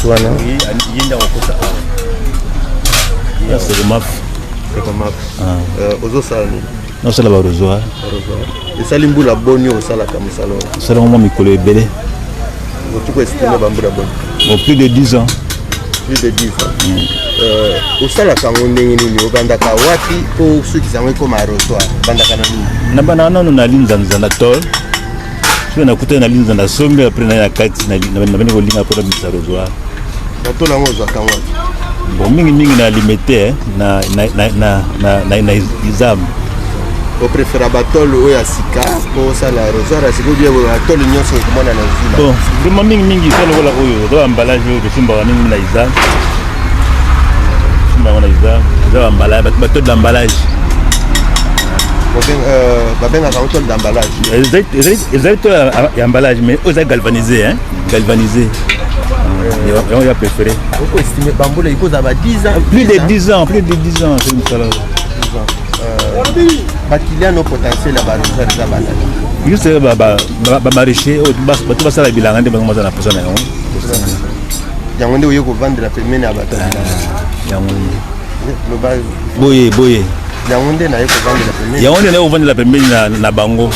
wana yenda okota c'est le maf ozo sala ni non c'est la barozoa esali mbula boni osala comme salon c'est vraiment mikolo ebele tu peux estimer bambula boni plus de 10 ans osala kango ndenge nini obandaka wapi po soki zango ekoma arosoir bandaka na nini na bana nano na linzanza na tol so na kuta na linzanza na sombe après na kati na bani kolinga po na bisa rosoir na tol yango ozwa kango bon mingi na limité na izam o préféra batol oyo ya sika po osala rosoir asiko bien batol nyonso ekomona na zila bon vraiment mingi tolo wala oyo do emballage oyo simba mingi na izam on a ils emballage bateau d'emballage babenga un bateau d'emballage ils ont emballage mais ils ont galvanisé hein galvanisé on a préféré pourquoi estimer bamboula il pose à 10 ans plus de 10 ans c'est une salade qu'il y a nos potentiels là-bas juste maraîcher tout ça la bilan de bango na personne yango nde oyeko vendre la pembeni ya bato boye yango nde na yeko vendre la pembeni yango nde na yeko vendre la pembeni na bango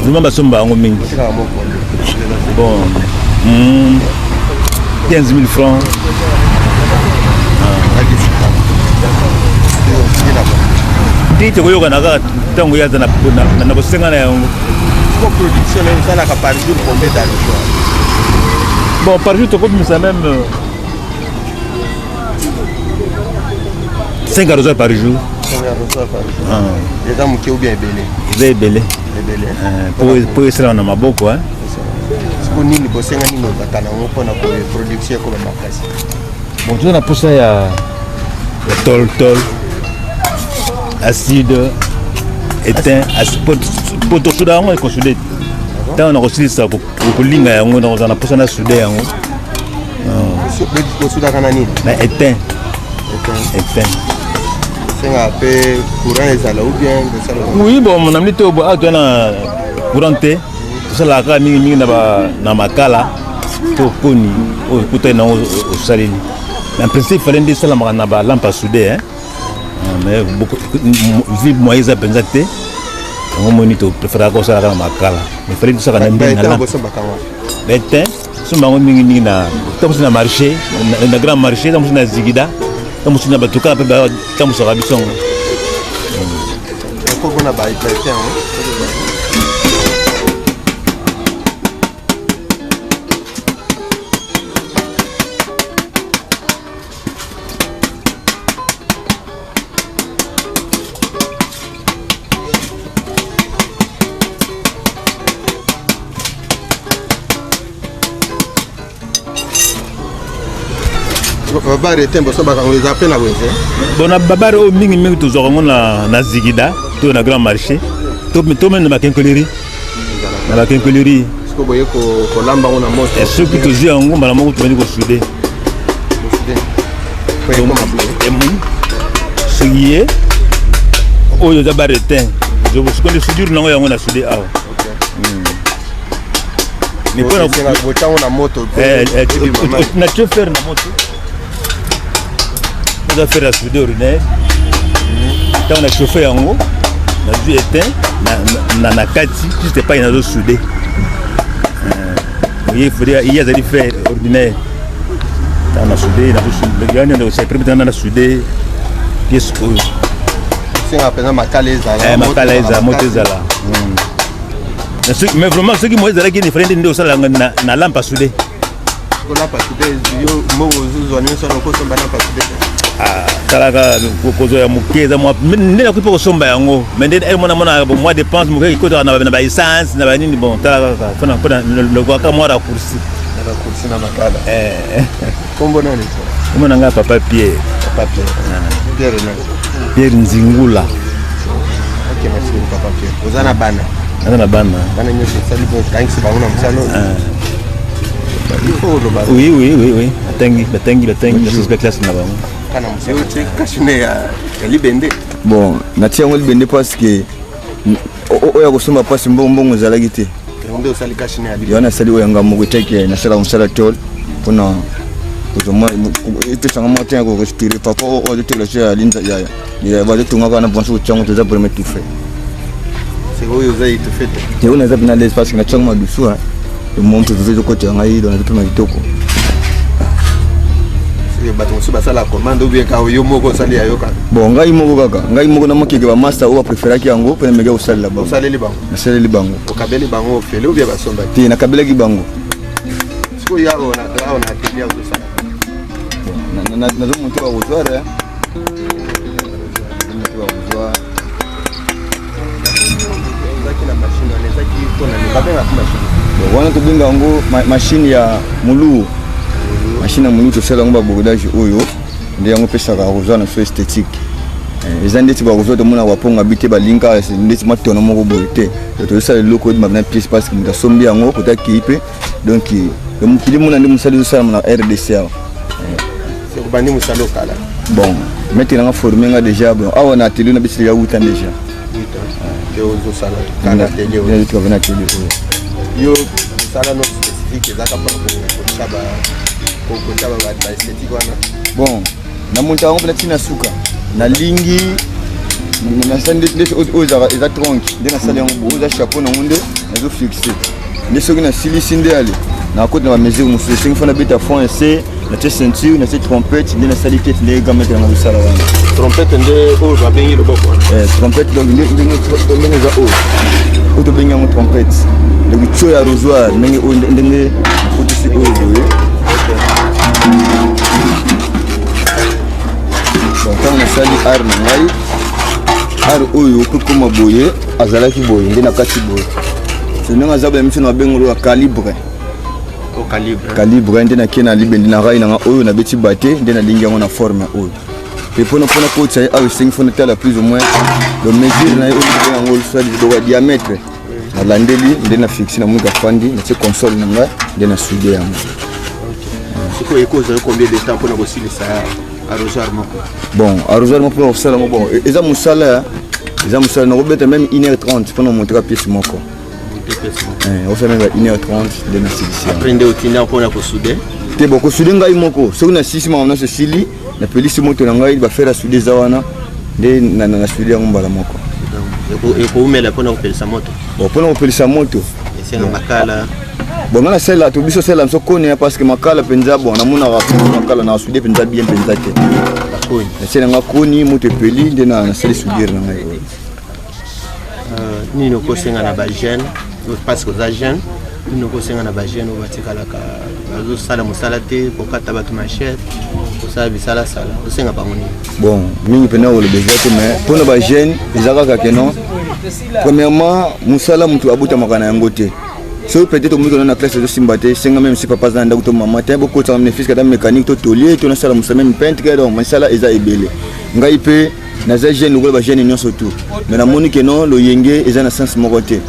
vraiment basomba yango mingi bon 15 000 francs ndite koyoka na kaka ntango yaza na bosenga na yango production esalaka par jour combien d'argent bon par jour tu ça même 5 arrosoirs par jour. 5 arrosoirs par jour. Les hommes qui ont bien belé. Pour essayer on a maboko hein. Pour ni ni bosenga ni no bakana ngo pona ko production ko makasi. Bon tu na pour ça ya tol acide éteint pour tout ça on est consolidé. Tant on a reçu ça pour linga yango na pour ça na soudé yango. Pour soudé kana ni. Mais éteint. C'est un peu courant ezala ou bien de ça. Oui bon mon ami to a to na couranté. Ça la ka mingi na makala to koni o kuta na o salini. En principe fallait dire ça la na ba lampe soudé hein. Mais beaucoup vu moyens à penser on monite préfère ko ça la makala. Mais fallait dire ça na ndenge na. Bete so bango mingi na to na marché na grand marché to na zigida. Comme si on a battu quand on sera bisson. Il faut qu'on a baillé quelqu'un. Babare tembo so baka ngeza pe na weze bona babare o mingi to zo na zigida to na grand marché to men na kenkoleri sko boye ko lamba ona moto et ce qui to zi ngo mala mo to bani ko soudé ko ko mabu siye o yo babare tem je vous connais soudure nango yango na soudé aw mais pour na bota ona moto na chauffeur na moto on a fait la soudure urinaire. Quand on a chauffé en haut, on a dû éteindre, on a kati, juste pas une autre soudée. Il y a des faits ordinaires. On a soudé, on a soudé, pièce rouge. C'est un peu macalaisa. Macalaisa, motezala. Mais vraiment, ce qui m'a dit, c'est qu'il y a une lampe à souder. La lampe à souder, talaka kozo ya mukeza mwa ndena kupa kosomba yango mais ndena mona moi dépense mo ko to na ba essence na ba nini bon talaka fona le kwa ka moi raccourci na makala kombo nani kombo nanga papa Pierre Pierre Nzingula. OK merci papa Pierre ozana bana nyoso sali bo thanks ba una msalo oui batangi suspect classe na bango. Bon, natia ngoli bende parce que oya kosoma passe mbongo zalaki te. ndio sali cash ne ali yana sali oyanga muguteke na sala musala tol pona kuzoma itesanga matin ko respirer papa o de tela linza ya ba de tunga kana bonso chango tuza premier tout fait c'est quoi vous avez tout fait et on a zabina l'espace na chango madusu le monde veut côté ngai dans le itoko c'est baton so basala commande ou bien ka yo moko sali ayoka bon ngai moko kaka ngai moko na makeke ba master ou préférer ki yango pena mega usala ba usaleli bango usaleli bango o kabeli bango fele ou bien basomba ti na kabela ki bango siko ya ona tibia usala na zo monter wa uzoare wana tobinga yango machine ya mulu machine ya mulu tosala yango babordage oyo nde yango pesaka arrosoir na so esthétique eza ndeti baarrosoir tomona baponga bite balinga ndeti matono moko boye te tozosala eloko oyo mabina pièce parce que moto asombi yango kota akei mpe donc mokili mona nde mosali ozosalama na RDC awa bandi mosala okala bon maître nanga formé nga déjà bon awa na atelier na biso ya 8 ans déjà ozosala kana atelier tukavana atelier yo mosala no spécifique ezaka mpona kochaba ba esthétique wana bon na monta yango mpena ntina suka nalingi nasali ndeti oyo eza tronke nde nasali yango bo oza chapeau nango nde nazofixe nde soki nasilisi nde ale nakoti na bamesure mosusu esengi fo nabeta fond ese natie ceinture natie trompette nde nasali tete nde gamete nanga kosala wana trompette nde oyo babengi loboko wana trompette donc ndenge eza oyo tobengi yango trompette donc tio ya arrosoir ndenge nakotisi oyo boye ntango nasali art na ngai art oyo mpe koma boye azalaki boye nde na kati boye ndenge aza boye miso na babengolo ya calibre nde nakie na libendi na ngai nanga oyo nabeti bate nde nalingi yango na forme oyo pe mpona kotisa ye awa esengi fo natala plus ou moins le mesure na ye oyo yango osali boka diamètre nalandeli nde na fixe na mwika fandi natie console na ngai nde na sude yango sikoyo ekozala combien de temps mpona kosilisa arrosoir moko bon arrosoir moko mpona kosala ngo bon eza mosala nakobeta même 1h30 mpona monteka pièce moko osala même 1h30 nde nasilisi après nde otinda mpona kosude te bon kosude ngai moko soki nasilisi makambo nyonso esili napelisi moto na ngai bafere asude eza wana nde nasude yango mbala moko ekoumela mpona kopelisa moto bon mpona kopelisa moto esenga makala bon nga nasala to biso osala biso kone parce que makala mpenza bon namonaka makala na asude mpenza bien mpenza te nasalanga koni moto epeli nde nasali sudire na ngai nini okosenga na bajeune parce que oza jeune nini okosenga na bajeune oyo batikalaka bazosala mosala te kokata bato machete kosala bisalasala osenga bango nini bon mingi mpena oloba eza te mais mpona bajeune eza kaka ke non premièrement mosala moto abotamaka na yango te soki peut-être omiki na classe ezosimba te senga même si papa aza na ndako to mama te bokotaka mine fiske ata mécanique to tolier to nasala mosala même peintre donc misala eza ebele ngai mpe naza jeune lokola bajeune nyonso tout mais namoni ke non loyenge eza na sens moko te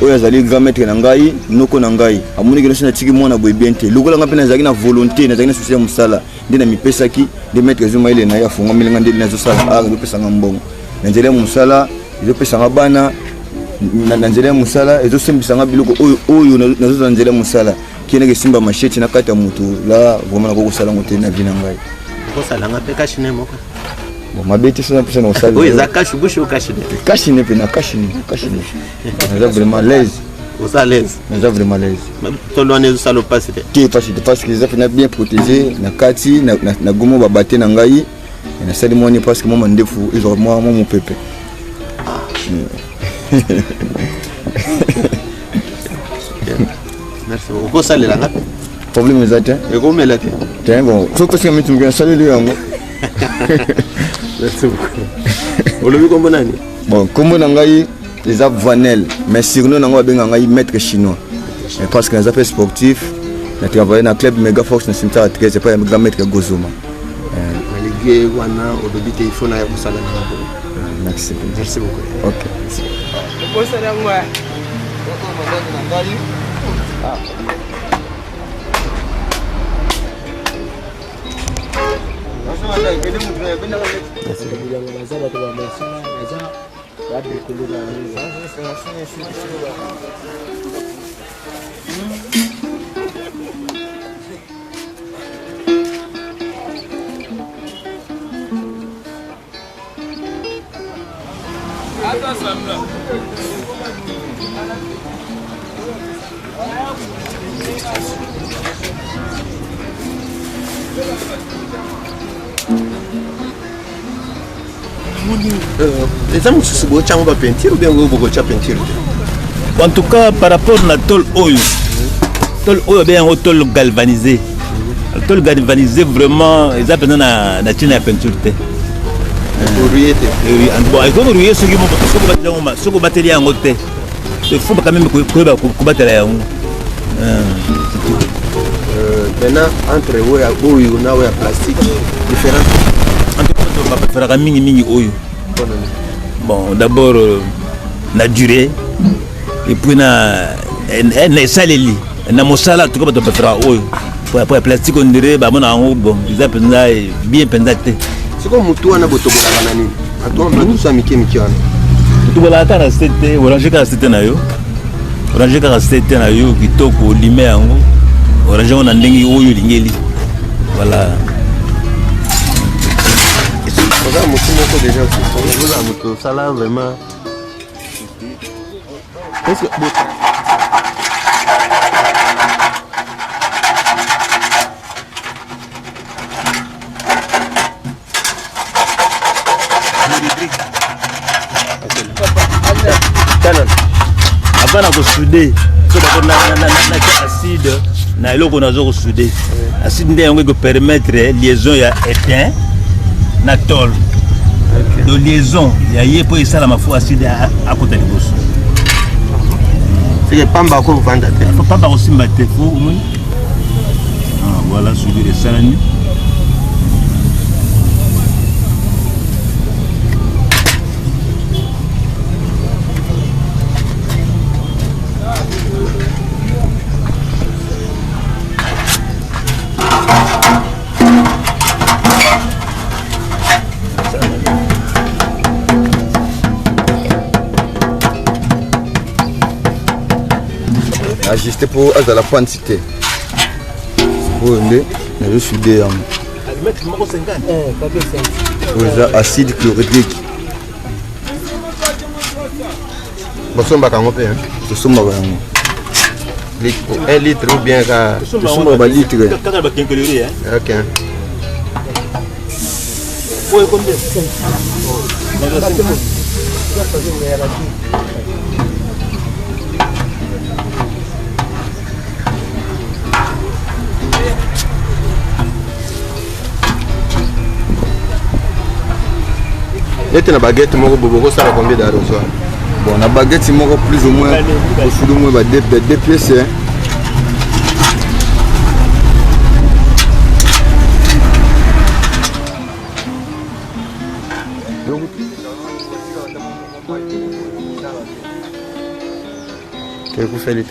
oyo azali grand maître na ngai noko na ngai amoni ke nosi natiki mwana boye bien te lokola ngai mpe nazalaki na volonté nazalaki na susi ya mosala nde namipesaki nde maître ezoma ile na ye afungamelenga nde nazosala art ezopesanga mbongo na nzela ya mosala ezopesanga bana na nzela ya mosala ezosembisanga biloko oyo nazozala nzela ya mosala kienaka esimba machete na kati ya moto la vraimen nakokosala ngo te na vi na ngai okosalanga mpe kashine moko bon mabe te soza mpesa na kosala oyo eza kashe bushi o kashine kashine mpe na kashine naza vraiment l'aise oza l'aise naza vraiment l'aise tolo wana ezosala opasi te te pasi te parce que eza mpena bien protégé na kati na gomo babate na ngai nasali mwani parce que mwa mandefu ezwaka mwa mopepe merci okosalela ngapi problème eza te ekomela te te bon soki pesika miti moke nasaleli yango merci beaucoup olobi kombo nani bon kombo na ngai eza Vanel mais surnom na ngai babenga ngai maître chinois parce que naza mpe sportif na travaille na club Mega Force na cimetière 13 epai ya grand maître Gozoma malgré wana olobi te il faut na ya kosala na yango merci beaucoup ok kosala ngwa Les hommes se sont en peinture ou bien beaucoup de peinture. En tout cas, par rapport à tol oil bien au tol galvanisé. Le tol galvanisé vraiment, ils ont besoin de la peinture. Bon, il faut rouiller ce qui vont battre en côté. Il faut quand même combattre la yango. Maintenant, entre eux et eux, plastique, différent. En tout cas, on va faire un mini oil. Bon, d'abord, la durée, et puis na saleli, na mosala, tout comme on peut faire oil. Pour plastique, on dirait, bah, bon, ils ont bien pensé. C'est comme toi, on a beaucoup de choses. Toi, on a tout ça, Mickey. Tu vas la faire, c'était orange car c'était na yo. Orange car c'était na yo, qui toque au limé en haut. Orange on a n'engi oyo lingeli. Voilà. Regarde, mon déjà aussi. Ça là vraiment. Est-ce que avant de souder, acide, na eloko nazo souder. Acide nde yango permettre liaison ya étain na tol. De liaison, ya yepo isala mafu acide à côté de bosso. C'est que pamba ko vanda te. Pamba ko simba te fo umuni. Ah voilà souder les salani. Ajuster pour la quantité. Pour je suis des acide chlorhydrique. Boson ba kango pe. Boson ba kango. 1 litre ou bien ka. Boson ba litre. OK. Foi combien? Et tu as une baguette, ça va combien d'argent? Bon, la baguette, c'est plus ou moins, plus ou moins 2 pièces. Vous faites les